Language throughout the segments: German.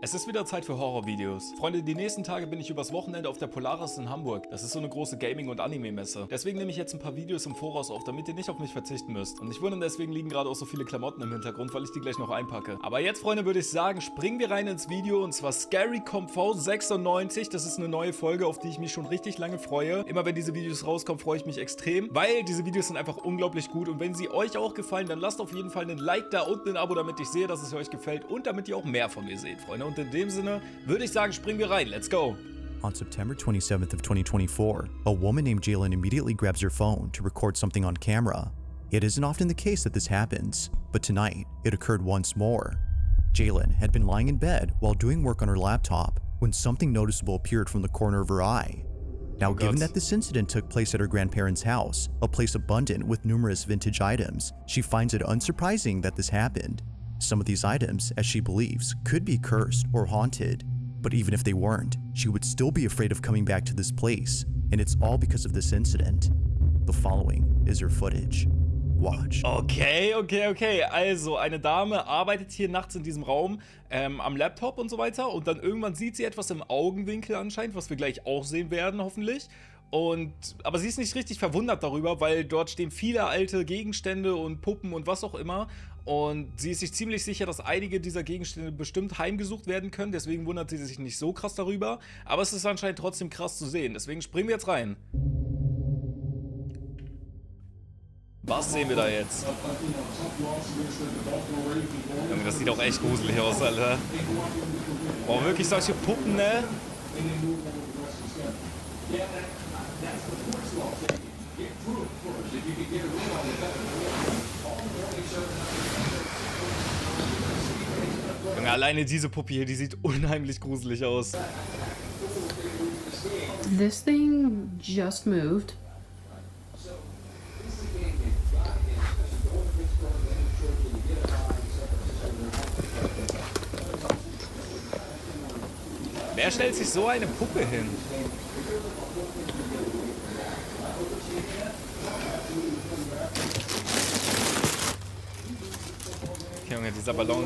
Es ist wieder Zeit für Horrorvideos. Freunde, die nächsten Tage bin ich übers Wochenende auf der Polaris in Hamburg. Das ist so eine große Gaming- und Anime-Messe. Deswegen nehme ich jetzt ein paar Videos im Voraus auf, damit ihr nicht auf mich verzichten müsst. Und nicht wundern, deswegen liegen gerade auch so viele Klamotten im Hintergrund, weil ich die gleich noch einpacke. Aber jetzt, Freunde, würde ich sagen, springen wir rein ins Video. Und zwar Scary Kommt V96. Das ist eine neue Folge, auf die ich mich schon richtig lange freue. Immer wenn diese Videos rauskommen, freue ich mich extrem, weil diese Videos sind einfach unglaublich gut. Und wenn sie euch auch gefallen, dann lasst auf jeden Fall einen Like da und ein Abo, damit ich sehe, dass es euch gefällt und damit ihr auch mehr von mir seht, Freunde. Und in dem Sinne würde ich sagen, springen wir rein. Let's go! On September 27th of 2024, a woman named Jalen immediately grabs her phone to record something on camera. It isn't often the case that this happens, but tonight, it occurred once more. Jalen had been lying in bed while doing work on her laptop when something noticeable appeared from the corner of her eye. Now, given that this incident took place at her grandparents' house, a place abundant with numerous vintage items, she finds it unsurprising that this happened. Some of these items, as she believes, could be cursed or haunted. But even if they weren't, she would still be afraid of coming back to this place, and it's all because of this incident. The following is her footage. Watch. Okay. Also, eine Dame arbeitet hier nachts in diesem Raum am Laptop und so weiter und dann irgendwann sieht sie etwas im Augenwinkel anscheinend, was wir gleich auch sehen werden, hoffentlich. Aber sie ist nicht richtig verwundert darüber, weil dort stehen viele alte Gegenstände und Puppen und was auch immer. Und sie ist sich ziemlich sicher, dass einige dieser Gegenstände bestimmt heimgesucht werden können. Deswegen wundert sie sich nicht so krass darüber. Aber es ist anscheinend trotzdem krass zu sehen. Deswegen springen wir jetzt rein. Was sehen wir da jetzt? Junge, das sieht auch echt gruselig aus, Alter. Boah, wirklich solche Puppen, ne? Junge, alleine diese Puppe hier, die sieht unheimlich gruselig aus. This thing just moved. Wer stellt sich so eine Puppe hin? Okay, Junge, dieser Ballon.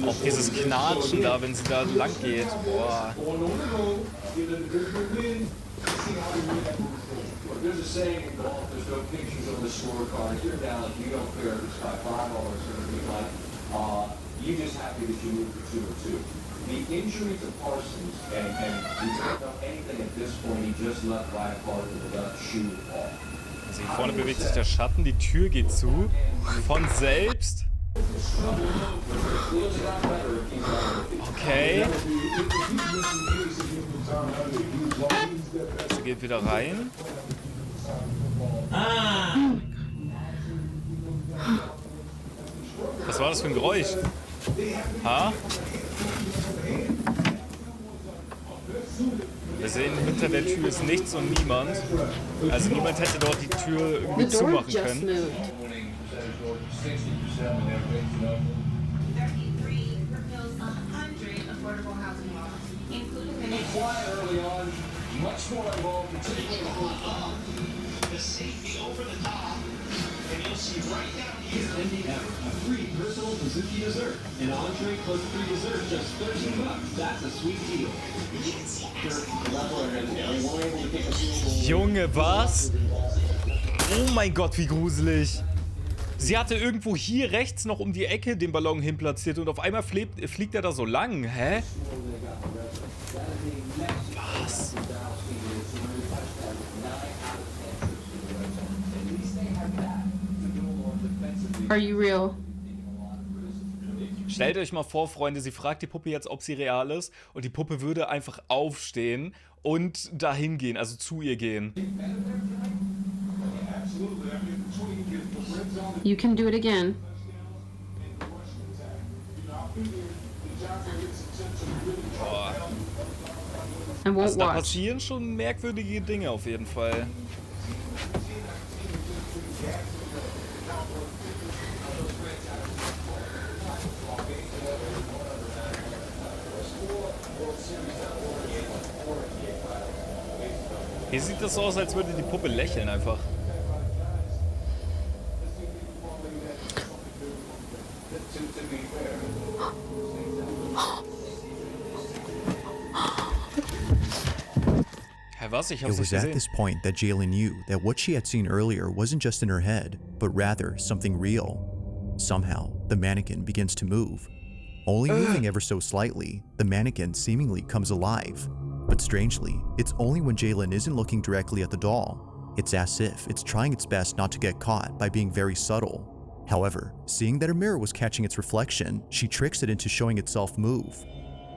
Auch dieses Knatschen da, wenn sie da lang geht. Boah. There's a saying in golf, there's no pictures on the scorecard. If you're down, if you don't care if it's by $5 or anything like, you're just happy that you moved to 2-2. The injury to Parsons, and we don't know anything at this point, he just let right apart with the left shoe off. Also hier vorne bewegt sich der Schatten, die Tür geht zu. Von selbst. Okay. Sie geht wieder rein. Was war das für ein Geräusch? Ha? Wir sehen, hinter der Tür ist nichts und niemand. Also niemand hätte dort die Tür irgendwie zumachen können. Junge, was? Oh mein Gott, wie gruselig. Sie hatte irgendwo hier rechts noch um die Ecke den Ballon hin platziert und auf einmal fliegt er da so lang. Hä? Was? Are you real? Stellt euch mal vor, Freunde, sie fragt die Puppe jetzt, ob sie real ist und die Puppe würde einfach aufstehen und dahin gehen, also zu ihr gehen. You can do it again. Boah. I won't Also da watch. passieren schon merkwürdige Dinge auf jeden Fall. Hier sieht das so aus, als würde die Puppe lächeln einfach. Hä, was? Ich It hab's was nicht at gesehen. this point that Jalen knew that what she had seen earlier wasn't just in her head, but rather something real. Somehow, the mannequin begins to move. Only moving ever so slightly, the mannequin seemingly comes alive. But strangely, it's only when Jalen isn't looking directly at the doll. It's as if it's trying its best not to get caught by being very subtle. However, seeing that her mirror was catching its reflection, she tricks it into showing itself move.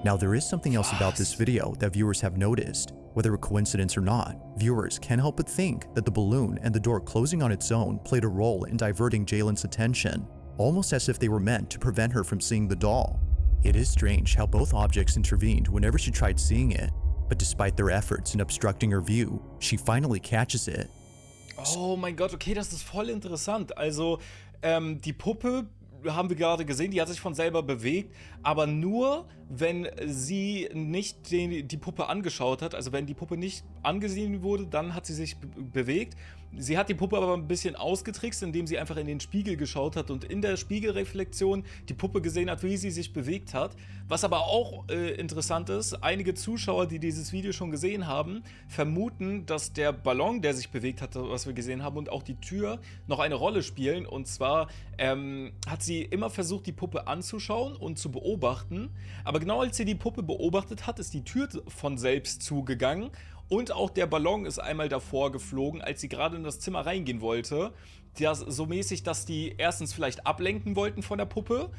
Now there is something else about this video that viewers have noticed. Whether a coincidence or not, viewers can't help but think that the balloon and the door closing on its own played a role in diverting Jalen's attention, almost as if they were meant to prevent her from seeing the doll. It is strange how both objects intervened whenever she tried seeing it, but despite their efforts in obstructing her view, she finally catches it. Oh mein Gott, okay, das ist voll interessant. Also, die Puppe haben wir gerade gesehen, die hat sich von selber bewegt, aber nur, wenn sie nicht die Puppe angeschaut hat, also wenn die Puppe nicht angesehen wurde, dann hat sie sich bewegt. Sie hat die Puppe aber ein bisschen ausgetrickst, indem sie einfach in den Spiegel geschaut hat und in der Spiegelreflexion die Puppe gesehen hat, wie sie sich bewegt hat. Was aber auch interessant ist, einige Zuschauer, die dieses Video schon gesehen haben, vermuten, dass der Ballon, der sich bewegt hat, was wir gesehen haben, und auch die Tür noch eine Rolle spielen. Und zwar hat sie immer versucht, die Puppe anzuschauen und zu beobachten. Aber genau als sie die Puppe beobachtet hat, ist die Tür von selbst zugegangen. Und auch der Ballon ist einmal davor geflogen, als sie gerade in das Zimmer reingehen wollte. So mäßig, dass die erstens vielleicht ablenken wollten von der Puppe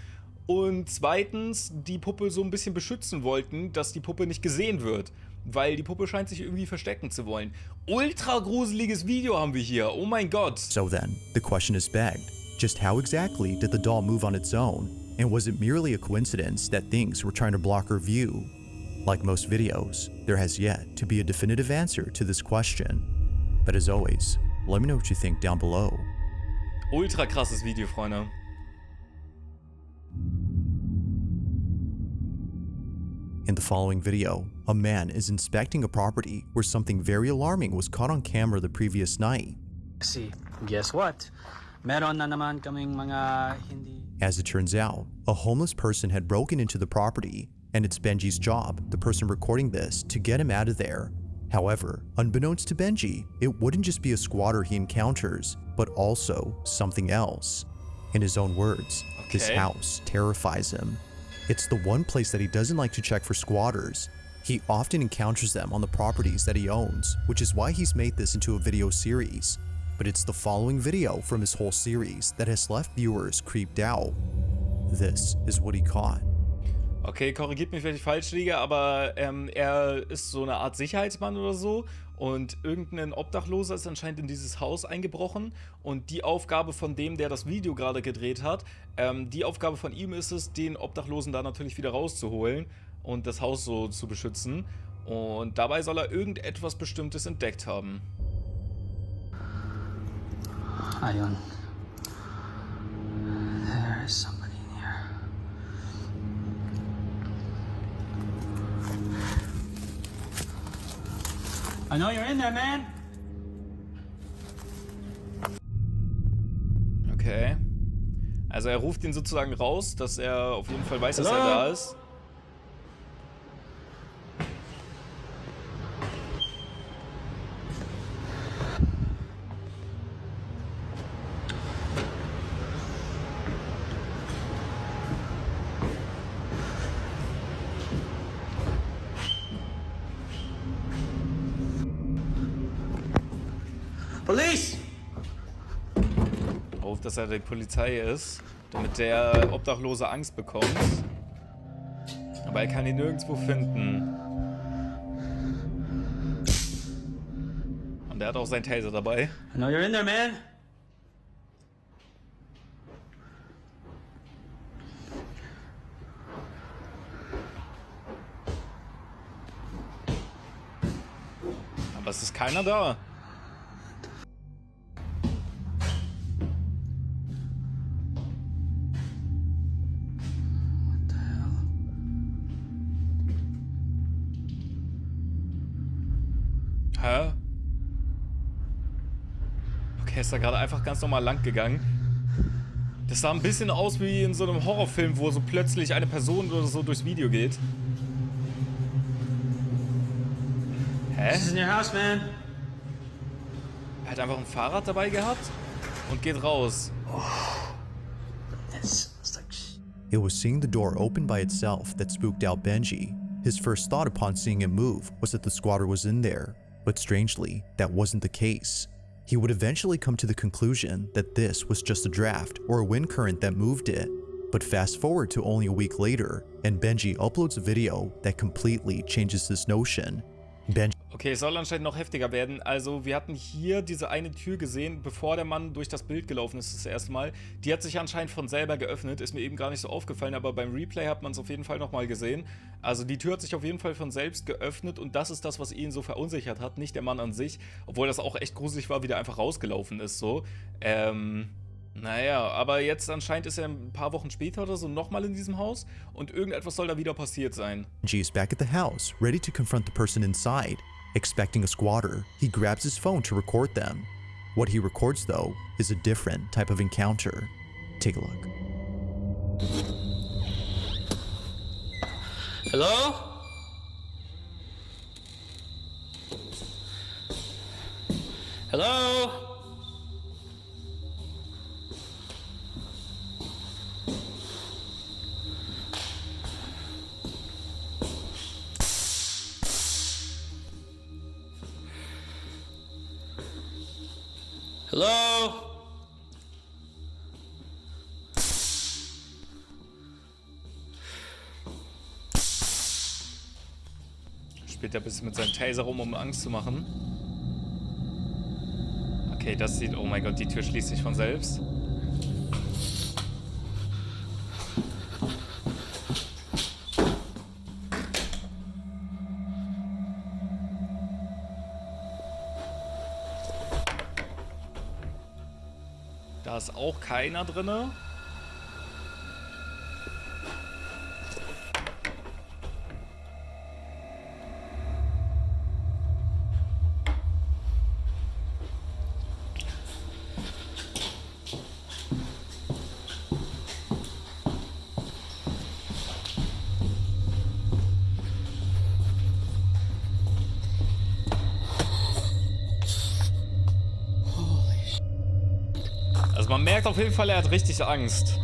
und zweitens die Puppe so ein bisschen beschützen wollten, dass die Puppe nicht gesehen wird. Weil die Puppe scheint sich irgendwie verstecken zu wollen. Ultra gruseliges Video haben wir hier. Oh mein Gott. So then, the question is begged. Just how exactly did the doll move on its own? And was it merely a coincidence that things were trying to block her view? Like most videos, there has yet to be a definitive answer to this question. But as always, let me know what you think down below. Ultra krasses Video, Freunde. In the following video, a man is inspecting a property where something very alarming was caught on camera the previous night. See, guess what? Meron na naman kaming mga hindi... As it turns out, a homeless person had broken into the property, and it's Benji's job, the person recording this, to get him out of there. However, unbeknownst to Benji, it wouldn't just be a squatter he encounters, but also something else. In his own words, this Okay. house terrifies him. It's the one place that he doesn't like to check for squatters. He often encounters them on the properties that he owns, which is why he's made this into a video series. But it's the following video from his whole series that has left viewers creeped out. This is what he caught. Okay, korrigiert mich, wenn ich falsch liege, aber er ist so eine Art Sicherheitsmann oder so und irgendein Obdachloser ist anscheinend in dieses Haus eingebrochen und die Aufgabe von dem, der das Video gerade gedreht hat, die Aufgabe von ihm ist es, den Obdachlosen da natürlich wieder rauszuholen und das Haus so zu beschützen und dabei soll er irgendetwas Bestimmtes entdeckt haben. Ayun. There is somebody in here. I know you're in there, man. Okay. Also er ruft ihn sozusagen raus, dass er auf jeden Fall weiß, dass er Hallo? da ist. Police! Auf, dass er die Polizei ist, damit der Obdachlose Angst bekommt. Aber er kann ihn nirgendwo finden. Und er hat auch seinen Taser dabei. I know you're in there, man. Aber es ist keiner da. What the hell? Hä? Okay, ist da gerade einfach ganz normal lang gegangen. Das sah ein bisschen aus wie in so einem Horrorfilm, wo so plötzlich eine Person oder so durchs Video geht. Hä? This is in your house, man. Er hat einfach ein Fahrrad dabei gehabt und geht raus. It was seeing the door open by itself that spooked out Benji. His first thought upon seeing it move was that the squatter was in there, but strangely, that wasn't the case. He would eventually come to the conclusion that this was just a draft or a wind current that moved it. But fast forward to only a week later, and Benji uploads a video that completely changes this notion. Benji Okay, es soll anscheinend noch heftiger werden. Also, wir hatten hier diese eine Tür gesehen, bevor der Mann durch das Bild gelaufen ist das erste Mal. Die hat sich anscheinend von selber geöffnet. Ist mir eben gar nicht so aufgefallen, aber beim Replay hat man es auf jeden Fall nochmal gesehen. Also, die Tür hat sich auf jeden Fall von selbst geöffnet und das ist das, was ihn so verunsichert hat, nicht der Mann an sich. Obwohl das auch echt gruselig war, wie der einfach rausgelaufen ist, so. Naja, aber jetzt anscheinend ist er ein paar Wochen später oder so nochmal in diesem Haus und irgendetwas soll da wieder passiert sein. is back at the house, ready to confront the person inside. Expecting a squatter, he grabs his phone to record them. What he records, though, is a different type of encounter. Take a look. Hello? Hello? Hello? Spielt er ein bisschen mit seinem Taser rum, um Angst zu machen. Okay, das sieht... Oh mein Gott, die Tür schließt sich von selbst. Da ist auch keiner drinne. Man merkt auf jeden Fall, er hat richtig Angst.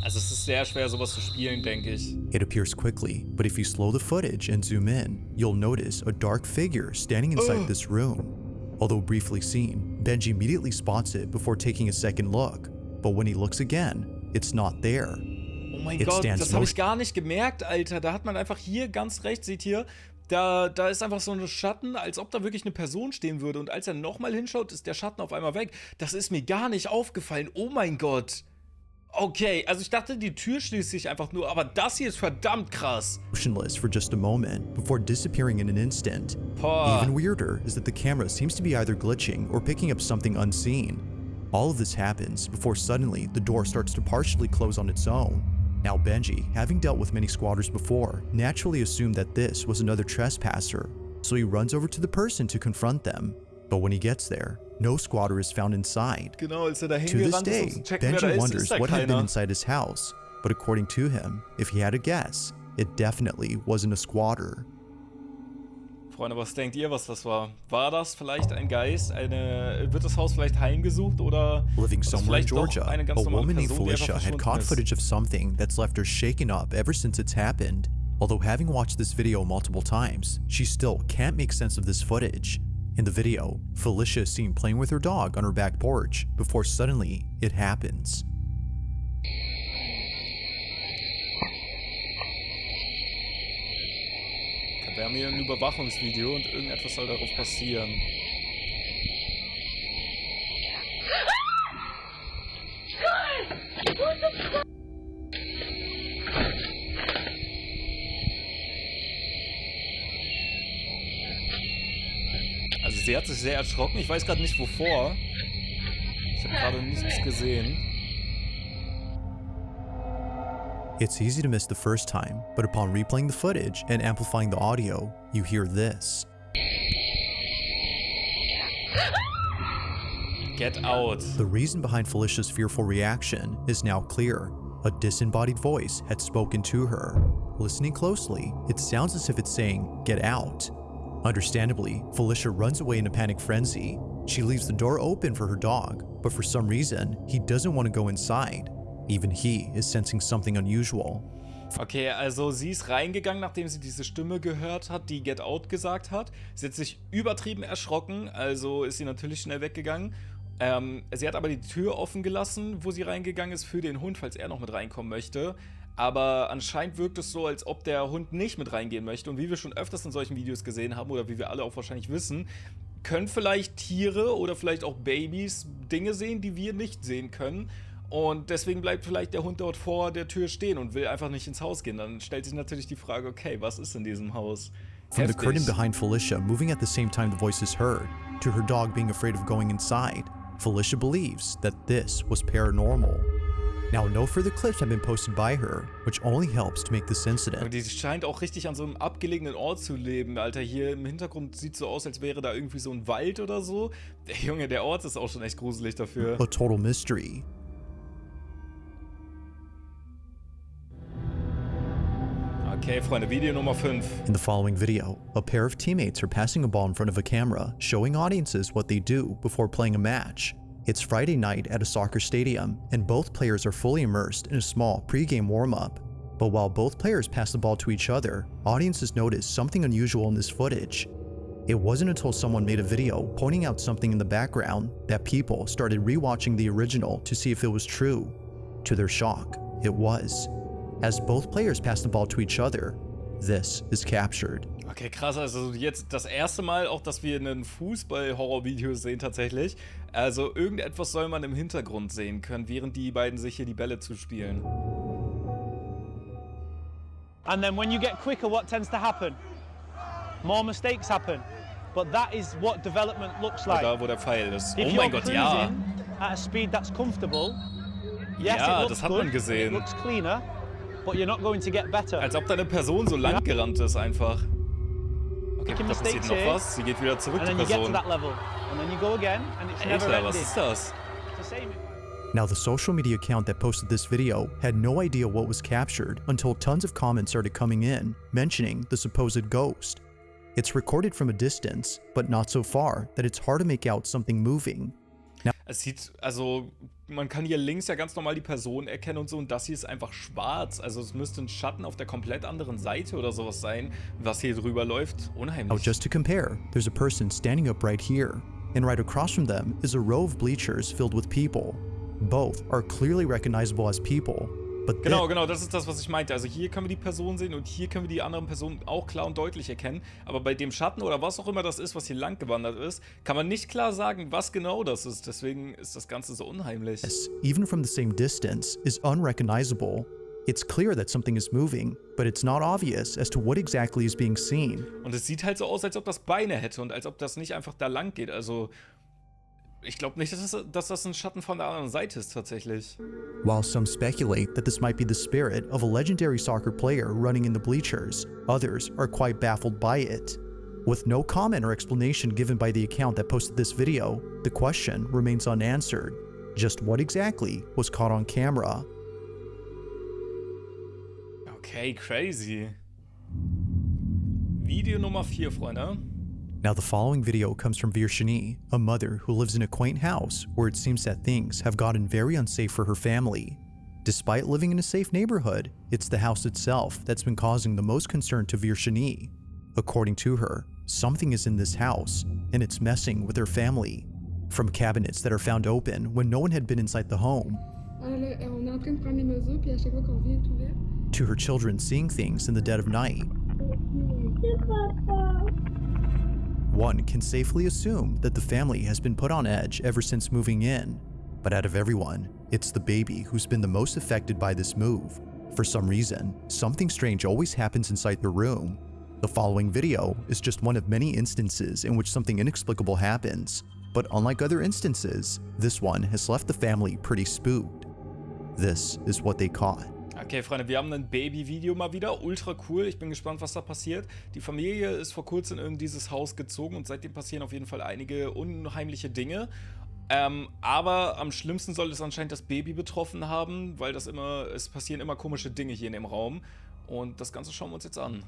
Also es ist sehr schwer, sowas zu spielen, denke ich. It appears quickly, but if you slow the footage and zoom in, you'll notice a dark figure standing inside this room. Although briefly seen, Benji immediately spots it before taking a second look. But when he looks again, it's not there. Oh mein Gott, das habe ich gar nicht gemerkt, Alter. Da hat man einfach hier ganz rechts, seht ihr, da ist einfach so ein Schatten, als ob da wirklich eine Person stehen würde. Und als er nochmal hinschaut, ist der Schatten auf einmal weg. Das ist mir gar nicht aufgefallen. Oh mein Gott. Okay, also ich dachte, die Tür schließt sich einfach nur, aber das hier ist verdammt krass. Motionless for just a moment before disappearing in an instant. Boah. Even weirder is that the camera seems to be either glitching or picking up something unseen. All of this happens before suddenly the door starts to partially close on its own. Now Benji, having dealt with many squatters before, naturally assumed that this was another trespasser, so he runs over to the person to confront them. But when he gets there, no squatter is found inside. Genau, als er da To this hingerannt day, ist, um zu checken, wer da Benji ist wonders da what had been keiner. inside his house, but according to him, if he had a guess, it definitely wasn't a squatter. Freunde, was denkt ihr, was das war? War das vielleicht ein Geist? Wird das Haus vielleicht heimgesucht oder Living ist das somewhere in vielleicht doch Georgia, eine a ganz normale woman named Person, die einfach Felicia had verschwunden caught ist? footage of something that's left her shaken up ever since it's happened. Although having watched this video multiple times, she still can't make sense of this footage. In the video, Felicia is seen playing with her dog on her back porch before suddenly it happens. Wir haben hier ein Überwachungsvideo und irgendetwas soll darauf passieren. Also sie hat sich sehr erschrocken. Ich weiß gerade nicht wovor. Ich habe gerade nichts gesehen. It's easy to miss the first time, but upon replaying the footage and amplifying the audio, you hear this. Get out. The reason behind Felicia's fearful reaction is now clear. A disembodied voice had spoken to her. Listening closely, it sounds as if it's saying, "Get out." Understandably, Felicia runs away in a panic frenzy. She leaves the door open for her dog, but for some reason, he doesn't want to go inside. Even he is sensing something unusual. Okay, also sie ist reingegangen, nachdem sie diese Stimme gehört hat, die Get Out gesagt hat. Sie hat sich übertrieben erschrocken, also ist sie natürlich schnell weggegangen. Sie hat aber die Tür offen gelassen, wo sie reingegangen ist, für den Hund, falls er noch mit reinkommen möchte. Aber anscheinend wirkt es so, als ob der Hund nicht mit reingehen möchte. Und wie wir schon öfters in solchen Videos gesehen haben, oder wie wir alle auch wahrscheinlich wissen, können vielleicht Tiere oder vielleicht auch Babys Dinge sehen, die wir nicht sehen können. Und deswegen bleibt vielleicht der Hund dort vor der Tür stehen und will einfach nicht ins Haus gehen. Dann stellt sich natürlich die Frage, okay, was ist in diesem Haus? From the curtain behind Felicia moving at the same time the voice is heard, to her dog being afraid of going inside, Felicia believes that this was paranormal. Now, no further clips have been posted by her, which only helps to make this incident. Und die scheint auch richtig an so einem abgelegenen Ort zu leben, Alter. Hier im Hintergrund sieht so aus, als wäre da irgendwie so ein Wald oder so. Der Junge, der Ort ist auch schon echt gruselig dafür. A total mystery. Okay, Freunde, Video Nummer 5. In the following video, a pair of teammates are passing a ball in front of a camera, showing audiences what they do before playing a match. It's Friday night at a soccer stadium, and both players are fully immersed in a small pre-game warm-up. But while both players pass the ball to each other, audiences notice something unusual in this footage. It wasn't until someone made a video pointing out something in the background that people started rewatching the original to see if it was true. To their shock, it was. As both players pass the ball to each other, this is captured. Okay, krass, also jetzt das erste Mal auch, dass wir einen Fußball-Horror-Video sehen tatsächlich. Also irgendetwas soll man im Hintergrund sehen können, während die beiden sich hier die Bälle zuspielen. And then when you get quicker, what tends to happen? More mistakes happen. But that is what development looks like. Da, wo der Pfeil ist. Oh If mein you're Gott, ja. at a speed that's comfortable, yes, Ja, it looks das hat good, man gesehen. it looks cleaner, but you're not going to get better. Als ob da eine Person so lang gerannt ist einfach. Okay, da passiert noch was. Sie geht wieder zurück, and die then you get to Person. that level, and then you go again, and it's never Alter, was ending. ist das? It's the same. Now, the social media account that posted this video had no idea what was captured until tons of comments started coming in, mentioning the supposed ghost. It's recorded from a distance, but not so far that it's hard to make out something moving. Es sieht, also, man kann hier links ja ganz normal die Person erkennen und so, und das hier ist einfach schwarz. Also es müsste ein Schatten auf der komplett anderen Seite oder sowas sein, was hier drüber läuft. Unheimlich. Now, just to compare, there's a person standing up right here, and right across from them is a row of bleachers filled with people. Both are clearly recognizable as people, but Genau, das ist das, was ich meinte. Also hier können wir die Person sehen und hier können wir die anderen Personen auch klar und deutlich erkennen. Aber bei dem Schatten oder was auch immer das ist, was hier lang gewandert ist, kann man nicht klar sagen, was genau das ist. Deswegen ist das Ganze so unheimlich. this, even from the same distance, is unrecognizable. It's clear that something is moving, but it's not obvious as to what exactly is being seen. Und es sieht halt so aus, als ob das Beine hätte und als ob das nicht einfach da lang geht. Also ich glaube nicht, dass das ein Schatten von der anderen Seite ist tatsächlich. While some speculate that this might be the spirit of a legendary soccer player running in the bleachers, others are quite baffled by it. With no comment or explanation given by the account that posted this video, the question remains unanswered. Just what exactly was caught on camera? Okay, crazy. Video Nummer 4, Freunde. Now, the following video comes from Virginie, a mother who lives in a quaint house where it seems that things have gotten very unsafe for her family. Despite living in a safe neighborhood, it's the house itself that's been causing the most concern to Virginie. According to her, something is in this house, and it's messing with her family. From cabinets that are found open when no one had been inside the home, On est en train de prendre les mesures, puis à chaque fois qu'on vient, tout ouvert. to her children seeing things in the dead of night. One can safely assume that the family has been put on edge ever since moving in. But out of everyone, it's the baby who's been the most affected by this move. For some reason, something strange always happens inside the room. The following video is just one of many instances in which something inexplicable happens. But unlike other instances, this one has left the family pretty spooked. This is what they caught. Okay, Freunde, wir haben ein Baby-Video mal wieder. Ultra cool. Ich bin gespannt, was da passiert. Die Familie ist vor kurzem in dieses Haus gezogen und seitdem passieren auf jeden Fall einige unheimliche Dinge. Aber am schlimmsten soll es anscheinend das Baby betroffen haben, weil es passieren immer komische Dinge hier in dem Raum. Und das Ganze schauen wir uns jetzt an.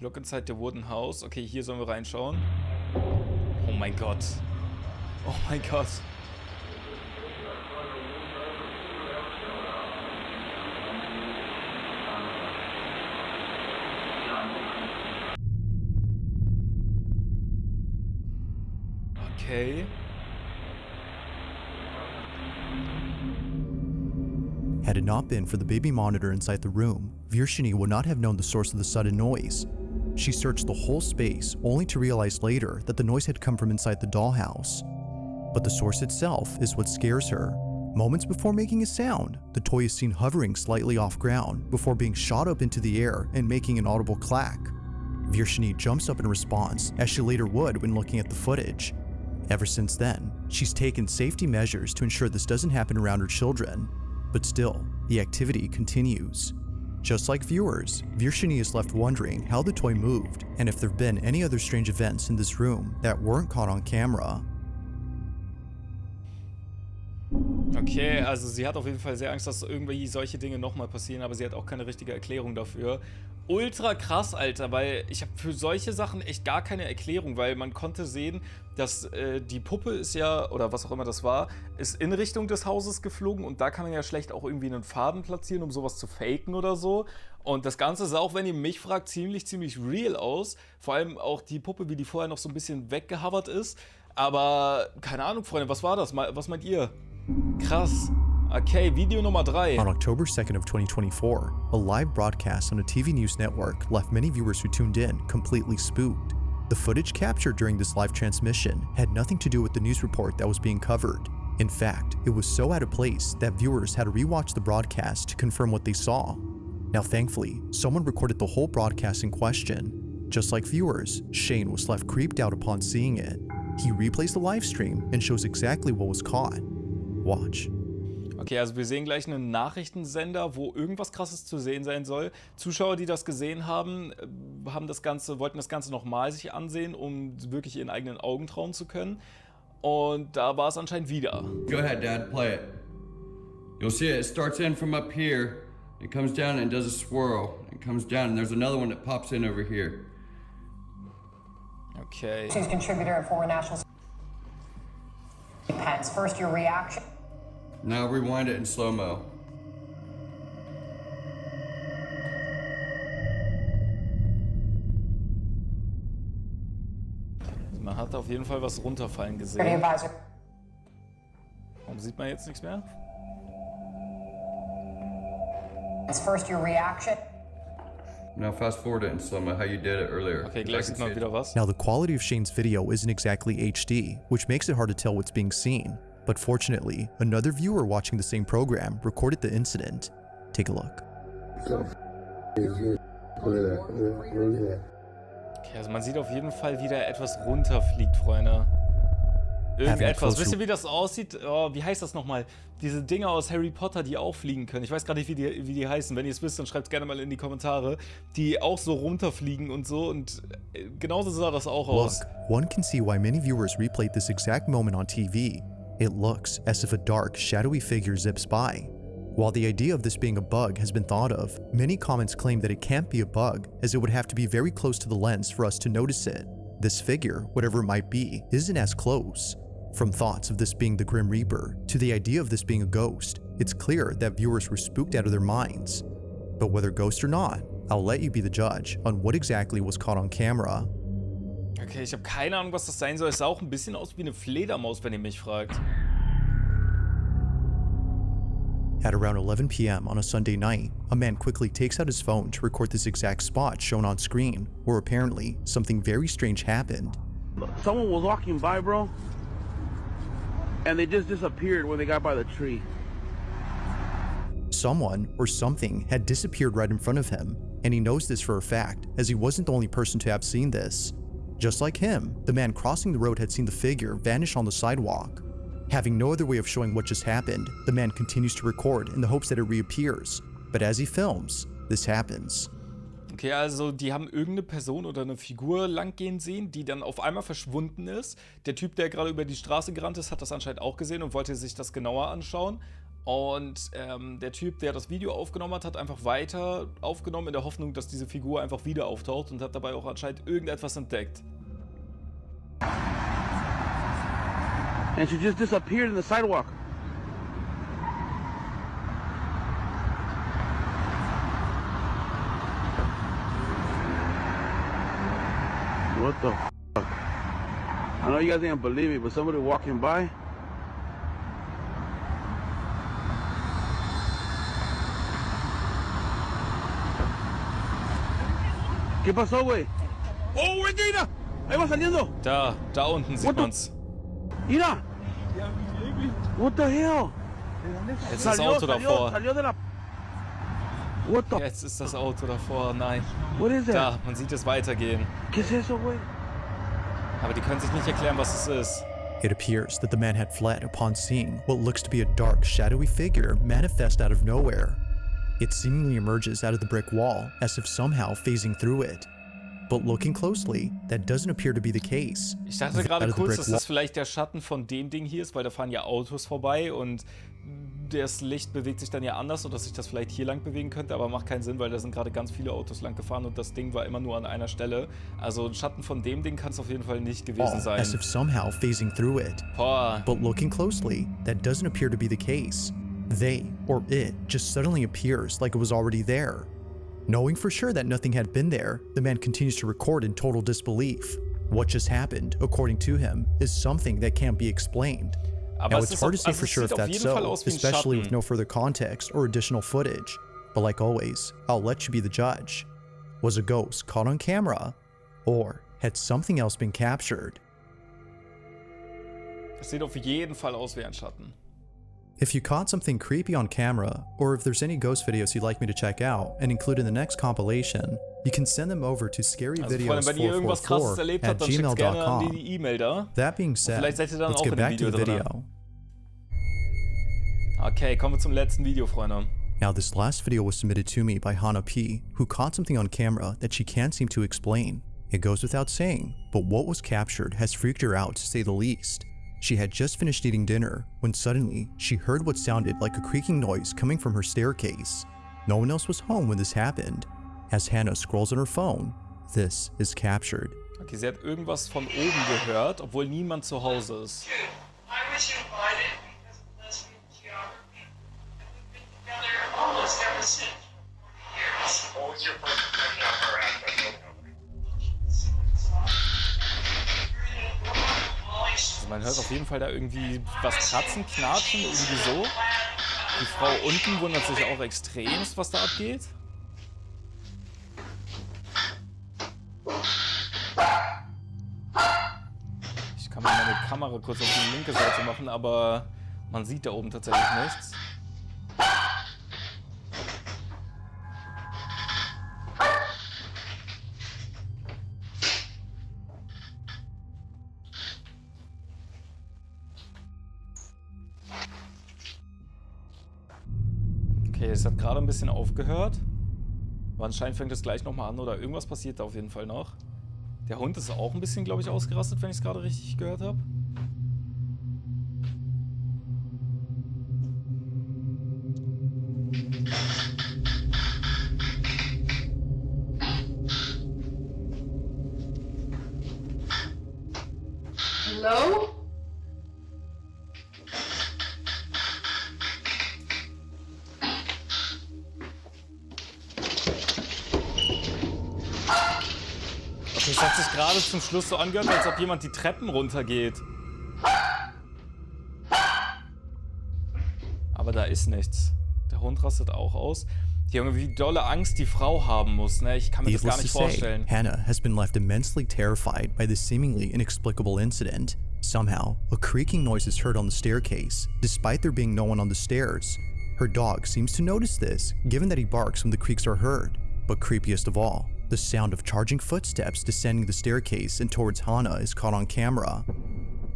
Look inside the wooden house. Okay, hier sollen wir reinschauen. Oh mein Gott. Oh mein Gott. Okay. Had it not been for the baby monitor inside the room, Virshini would not have known the source of the sudden noise. She searched the whole space, only to realize later that the noise had come from inside the dollhouse. But the source itself is what scares her. Moments before making a sound, the toy is seen hovering slightly off ground before being shot up into the air and making an audible clack. Virshini jumps up in response, as she later would when looking at the footage. Ever since then, she's taken safety measures to ensure this doesn't happen around her children. But still, the activity continues. Just like viewers, Virshini is left wondering how the toy moved and if there have been any other strange events in this room that weren't caught on camera. Okay, also sie hat auf jeden Fall sehr Angst, dass irgendwie solche Dinge nochmal passieren, aber sie hat auch keine richtige Erklärung dafür. Ultra krass, Alter, weil ich habe für solche Sachen echt gar keine Erklärung, weil man konnte sehen, dass die Puppe ist ja, oder was auch immer das war, ist in Richtung des Hauses geflogen und da kann man ja schlecht auch irgendwie einen Faden platzieren, um sowas zu faken oder so. Und das Ganze sah auch, wenn ihr mich fragt, ziemlich real aus. Vor allem auch die Puppe, wie die vorher noch so ein bisschen weggehovert ist. Aber keine Ahnung, Freunde, was war das? Was meint ihr? Krass. Okay, Video Nummer 3. On October 2nd of 2024, a live broadcast on a TV news network left many viewers who tuned in completely spooked. The footage captured during this live transmission had nothing to do with the news report that was being covered. In fact, it was so out of place that viewers had to rewatch the broadcast to confirm what they saw. Now thankfully, someone recorded the whole broadcast in question. Just like viewers, Shane was left creeped out upon seeing it. He replays the live stream and shows exactly what was caught. Watch. Okay, also wir sehen gleich einen Nachrichtensender, wo irgendwas Krasses zu sehen sein soll. Zuschauer, die das gesehen haben, wollten das Ganze nochmal sich ansehen, um wirklich ihren eigenen Augen trauen zu können. Und da war es anscheinend wieder. Go ahead, Dad, play it. You'll see it starts in from up here, it comes down and does a swirl. It comes down and there's another one that pops in over here. Okay. She's contributor at Foreign National Pens. First, your reaction. Now rewind it in slow-mo. Man hat auf jeden Fall was runterfallen gesehen. Advisor. Warum sieht man jetzt nichts mehr? First, your reaction. Now fast forward it in slow-mo, how you did it earlier. Okay, gleich sieht man wieder was. Now the quality of Shane's video isn't exactly HD, which makes it hard to tell what's being seen. But fortunately, another viewer watching the same program recorded the incident. Take a look. Okay, also man sieht auf jeden Fall, wie da etwas runterfliegt, Freunde. Irgendetwas. Wisst ihr, wie das aussieht? Oh, wie heißt das nochmal? Diese Dinger aus Harry Potter, die auch fliegen können. Ich weiß gar nicht, wie die heißen. Wenn ihr es wisst, dann schreibt es gerne mal in die Kommentare. Die auch so runterfliegen und so. Und genauso sah das auch aus. Look, one can see why many viewers replayed this exact moment on TV. It looks as if a dark, shadowy figure zips by. While the idea of this being a bug has been thought of, many comments claim that it can't be a bug, as it would have to be very close to the lens for us to notice it. This figure, whatever it might be, isn't as close. From thoughts of this being the Grim Reaper to the idea of this being a ghost, it's clear that viewers were spooked out of their minds. But whether ghost or not, I'll let you be the judge on what exactly was caught on camera. Okay, ich habe keine Ahnung, was das sein soll. Es sah auch ein bisschen aus wie eine Fledermaus, wenn ihr mich fragt. At around 11 p.m. on a Sunday night, a man quickly takes out his phone to record this exact spot shown on screen, where apparently something very strange happened. Someone was walking by, bro, and they just disappeared when they got by the tree. Someone or something had disappeared right in front of him, and he knows this for a fact, as he wasn't the only person to have seen this. Just like him, the man crossing the road had seen the figure vanish on the sidewalk. Having no other way of showing what just happened, the man continues to record in the hopes that it reappears. But as he films, this happens. Okay, also die haben irgendeine Person oder eine Figur langgehen sehen, die dann auf einmal verschwunden ist. Der Typ, der gerade über die Straße gerannt ist, hat das anscheinend auch gesehen und wollte sich das genauer anschauen. Und der Typ, der das Video aufgenommen hat, hat einfach weiter aufgenommen in der Hoffnung, dass diese Figur einfach wieder auftaucht und hat dabei auch anscheinend irgendetwas entdeckt. And she just disappeared in the sidewalk. What the fuck? I know you guys didn't believe me, but somebody walking by. ¿Qué pasó, güey? Oh, güey, mira. Ahí va saliendo. Da unten sieht man's. Mira. What the hell? Jetzt ist das Auto davor. Salió de la... What the... Jetzt ist das Auto davor, nein. What is that? Da, man sieht es weitergehen. ¿Qué es eso, güey? Aber die können sich nicht erklären, was es ist. It appears that the man had fled upon seeing what looks to be a dark, shadowy figure manifest out of nowhere. It seemingly emerges out of the brick wall, as if somehow phasing through it. But looking closely, that doesn't appear to be the case. Ich dachte gerade kurz, dass das vielleicht der Schatten von dem Ding hier ist, weil da fahren ja Autos vorbei und das Licht bewegt sich dann ja anders und dass sich das vielleicht hier lang bewegen könnte, aber macht keinen Sinn, weil da sind gerade ganz viele Autos lang gefahren und das Ding war immer nur an einer Stelle. Also ein Schatten von dem Ding kann es auf jeden Fall nicht gewesen sein. As if somehow phasing through it. Boah. But looking closely, that doesn't appear to be the case. They, or it, just suddenly appears like it was already there. Knowing for sure that nothing had been there, the man continues to record in total disbelief. What just happened, according to him, is something that can't be explained. Aber now, it's hard to say for sure if that's so, especially with no further context or additional footage. But like always, I'll let you be the judge. Was a ghost caught on camera, or had something else been captured? Es sieht auf jeden Fall aus wie ein Schatten. If you caught something creepy on camera, or if there's any ghost videos you'd like me to check out and include in the next compilation, you can send them over to scaryvideos444@gmail.com. That being said, let's get back to the video. Okay, kommen wir zum letzten Video, Freunde. Now, this last video was submitted to me by Hannah P, who caught something on camera that she can't seem to explain. It goes without saying, but what was captured has freaked her out to say the least. She had just finished eating dinner when suddenly she heard what sounded like a creaking noise coming from her staircase. No one else was home when this happened. As Hannah scrolls on her phone, this is captured. Okay, sie hat irgendwas von oben gehört, obwohl niemand zu Hause ist. I was invited because of lesbian geography. We've been together almost ever since for 40 years. What was your first impression of her aspect? Also man hört auf jeden Fall da irgendwie was kratzen, knatschen, irgendwie so. Die Frau unten wundert sich auch extremst, was da abgeht. Ich kann mal meine Kamera kurz auf die linke Seite machen, aber man sieht da oben tatsächlich nichts. Okay, es hat gerade ein bisschen aufgehört. Aber anscheinend fängt es gleich nochmal an oder irgendwas passiert da auf jeden Fall noch. Der Hund ist auch ein bisschen, glaube ich, ausgerastet, wenn ich es gerade richtig gehört habe. Hello? Okay, es hat sich gerade zum Schluss so angehört, als ob jemand die Treppen runtergeht. Aber da ist nichts. Der Hund rastet auch aus. Junge, wie dolle Angst die Frau haben muss, ne? Ich kann mir das gar Needless nicht to say, vorstellen. Hannah has been left immensely terrified by this seemingly inexplicable incident. Somehow, a creaking noise is heard on the staircase, despite there being no one on the stairs. Her dog seems to notice this, given that he barks when the creaks are heard. But creepiest of all, the sound of charging footsteps descending the staircase and towards Hannah is caught on camera.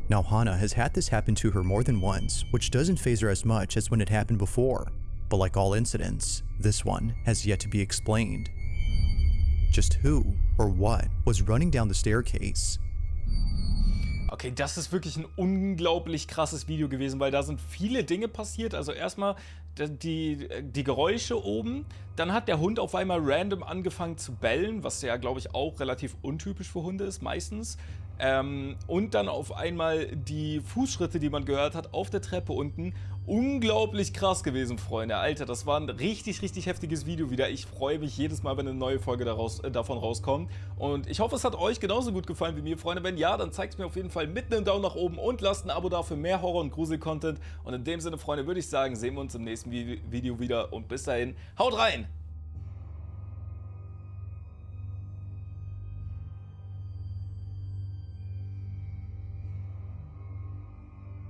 Now Hannah has had this happen to her more than once, which doesn't faze her as much as when it happened before. But like all incidents, this one has yet to be explained. Just who or what was running down the staircase? Okay, das ist wirklich ein unglaublich krasses Video gewesen, weil da sind viele Dinge passiert. Also erstmal die Geräusche oben, dann hat der Hund auf einmal random angefangen zu bellen, was ja, glaube ich, auch relativ untypisch für Hunde ist meistens. Und dann auf einmal die Fußschritte, die man gehört hat, auf der Treppe unten. Unglaublich krass gewesen, Freunde. Alter, das war ein richtig, richtig heftiges Video wieder. Ich freue mich jedes Mal, wenn eine neue Folge davon rauskommt. Und ich hoffe, es hat euch genauso gut gefallen wie mir, Freunde. Wenn ja, dann zeigt es mir auf jeden Fall mit einem Daumen nach oben und lasst ein Abo da für mehr Horror- und Grusel-Content. Und in dem Sinne, Freunde, würde ich sagen, sehen wir uns im nächsten Video wieder. Und bis dahin, haut rein!